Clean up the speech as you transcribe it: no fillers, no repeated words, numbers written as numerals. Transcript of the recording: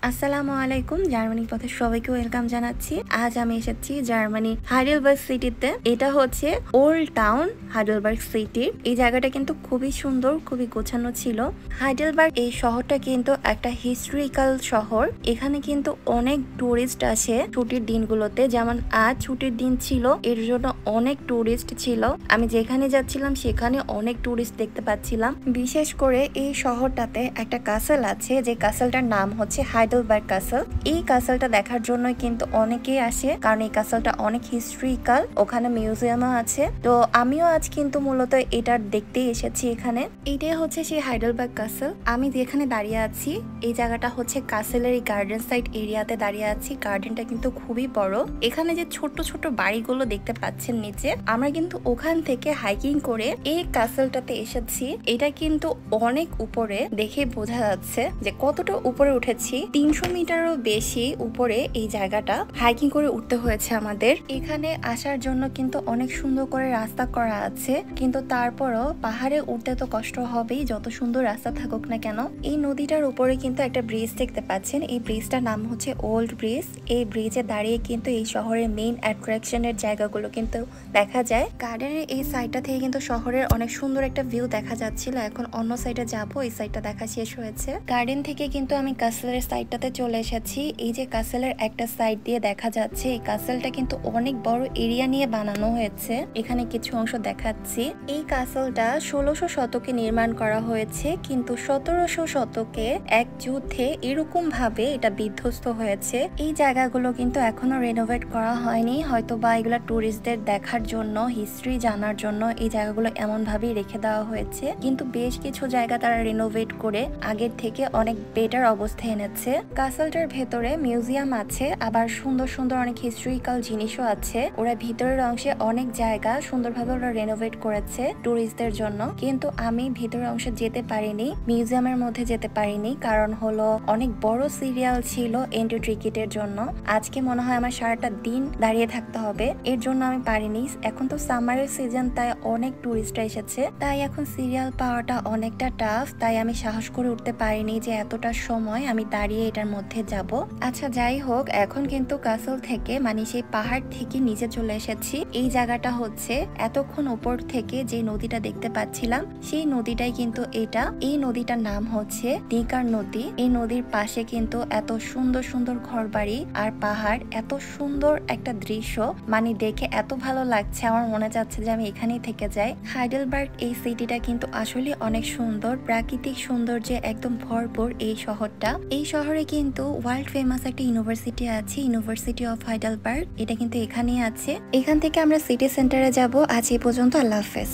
আসসালামু আলাইকুম। জার্মানির পথে সবাইকে ওয়েলকাম জানাচ্ছি। আজ আমি এসেছি জার্মানি হাইডেলবার্গ সিটিতে। এটা হচ্ছে ওল্ড টাউন হাইডেলবার্গ সিটি। এই জায়গাটা কিন্তু খুবই সুন্দর, খুবই গোছানো ছিল। হাইডেলবার্গ এই শহরটা কিন্তু একটা হিস্ট্রিক্যাল শহর। এখানে কিন্তু অনেক টুরিস্ট আসে ছুটির দিনগুলোতে, যেমন আজ ছুটির দিন ছিল, এর জন্য অনেক টুরিস্ট ছিল। আমি যেখানে যাচ্ছিলাম সেখানে অনেক টুরিস্ট দেখতে পাচ্ছিলাম। বিশেষ করে এই শহরটাতে একটা কাসেল আছে, যে কাসেলটার নাম হচ্ছে হাইডেলবার্গ কাসেল। এই কাসেলটা দেখার জন্য কিন্তু অনেকেই আসে, কারণ এই কাসেলটা অনেক হিস্ট্রিক্যাল। ওখানে মিউজিয়ামও আছে। তো আমিও আজ কিন্তু মূলত এটা দেখতেই এসেছি এখানে। এটাই হচ্ছে সেই হাইডেলবার্গ কাসেল। আমি যেখানে দাঁড়িয়ে আছি এই জায়গাটা হচ্ছে কাসেলের এই গার্ডেন সাইড এরিয়াতে দাঁড়িয়ে আছি। গার্ডেনটা কিন্তু খুবই বড়। এখানে যে ছোট ছোট বাড়িগুলো দেখতে পাচ্ছেন নিচে, আমরা কিন্তু ওখান থেকে হাইকিং করে এই কাসেলটাতে এসেছি। এটা কিন্তু অনেক উপরে, দেখে বোঝা যাচ্ছে যে কতটা উপরে উঠেছি। 300 মিটারও বেশি উপরে এই জায়গাটা হাইকিং করে উঠতে হয়েছে আমাদের। এখানে আসার জন্য কিন্তু অনেক সুন্দর করে রাস্তা করা আছে, কিন্তু তারপরও পাহাড়ে উঠতে তো কষ্ট হবেই, যত সুন্দর রাস্তা থাকুক না কেন। এই নদীটার উপরে কিন্তু একটা ব্রিজ দেখতে পাচ্ছেন। এই ব্রিজটার নাম হচ্ছে ওল্ড ব্রিজ। এই ব্রিজে দাঁড়িয়ে কিন্তু এই শহরের মেইন অ্যাট্রাকশনের জায়গাগুলো কিন্তু দেখা যায়। গার্ডেনের এই সাইডটা থেকে কিন্তু শহরের অনেক সুন্দর একটা ভিউ দেখা যাচ্ছিল। এখন অন্য সাইডে যাবো, এই সাইডটা দেখা শেষ হয়েছে। গার্ডেন থেকে কিন্তু আমি কাসেলের সাইডটাতে চলে এসেছি। এই যে কাসেলের একটা সাইড দিয়ে দেখা যাচ্ছে, এই কাসেলটা কিন্তু অনেক বড় এরিয়া নিয়ে বানানো হয়েছে। এখানে কিছু অংশ দেখাচ্ছি। এই কাসেলটা 1600 শতকে নির্মাণ করা হয়েছে, কিন্তু 1700 শতকে এক যুদ্ধে এরকম ভাবে এটা বিধ্বস্ত হয়েছে। এই জায়গাগুলো কিন্তু এখনো রেনোভেট করা হয়নি, হয়তো বা এগুলা টুরিস্টদের দেখার জন্য, হিস্ট্রি জানার জন্য এই জায়গাগুলো এমন ভাবেই রেখে দেওয়া হয়েছে। কিন্তু বেশ কিছু জায়গা তারা রেনোভেট করে আগের থেকে অনেক বেটার অবস্থায় এনেছে। কাসেলটার ভেতরে মিউজিয়াম আছে, আবার সুন্দর সুন্দর অনেক হিস্ট্রিক্যাল জিনিসও আছে। ওরা ভিতরের অংশে অনেক জায়গা সুন্দরভাবে ওরা রেনোভেট করেছে টুরিস্টদের জন্য। কিন্তু আমি ভিতরের অংশে যেতে পারিনি, মিউজিয়ামের মধ্যে যেতে পারিনি, কারণ হলো অনেক বড় সিরিয়াল ছিল এন্ট্রি টিকিটের জন্য। আজকে মনে হয় আমার সারাটা দিন দাঁড়িয়ে থাকতে হবে, এর জন্য আমি পারিনি। এখন তো সামারের সিজন, তাই অনেক টুরিস্টরা এসেছে, তাই এখন সিরিয়াল পাওয়াটা অনেকটা টাফ। তাই আমি সাহস করে উঠতে পারিনি যে এতটা সময় আমি দাঁড়িয়ে এটার মধ্যে যাব। আচ্ছা যাই হোক, এখন কিন্তু কাসেল থেকে, মানে সেই পাহাড় থেকে নিচে চলে এসেছি। এই জায়গাটা হচ্ছে এতক্ষণ উপর থেকে যে নদীটা দেখতে পাচ্ছিলাম, সেই নদীটাই কিন্তু এটা। এই নদীটার নাম হচ্ছে ডিকার নদী। এই নদীর পাশে কিন্তু এত সুন্দর সুন্দর ঘরবাড়ি আর পাহাড়, এত সুন্দর একটা দৃশ্য, মানে দেখে এত ভালো লাগছে। আমার মনে যাচ্ছে যে আমি এখানেই থেকে যাই। হাইডেলবার্গ এই সিটিটা কিন্তু আসলে অনেক সুন্দর, প্রাকৃতিক সৌন্দর্যে একদম ভরপুর এই শহরটা। এই শহরে কিন্তু ওয়ার্ল্ড ফেমাস একটা ইউনিভার্সিটি আছে, ইউনিভার্সিটি অফ হাইডেলবার্গ। এটা কিন্তু এখানেই আছে। এখান থেকে আমরা সিটি সেন্টারে যাব। আজ এই পর্যন্ত, আল্লাহ হাফেজ।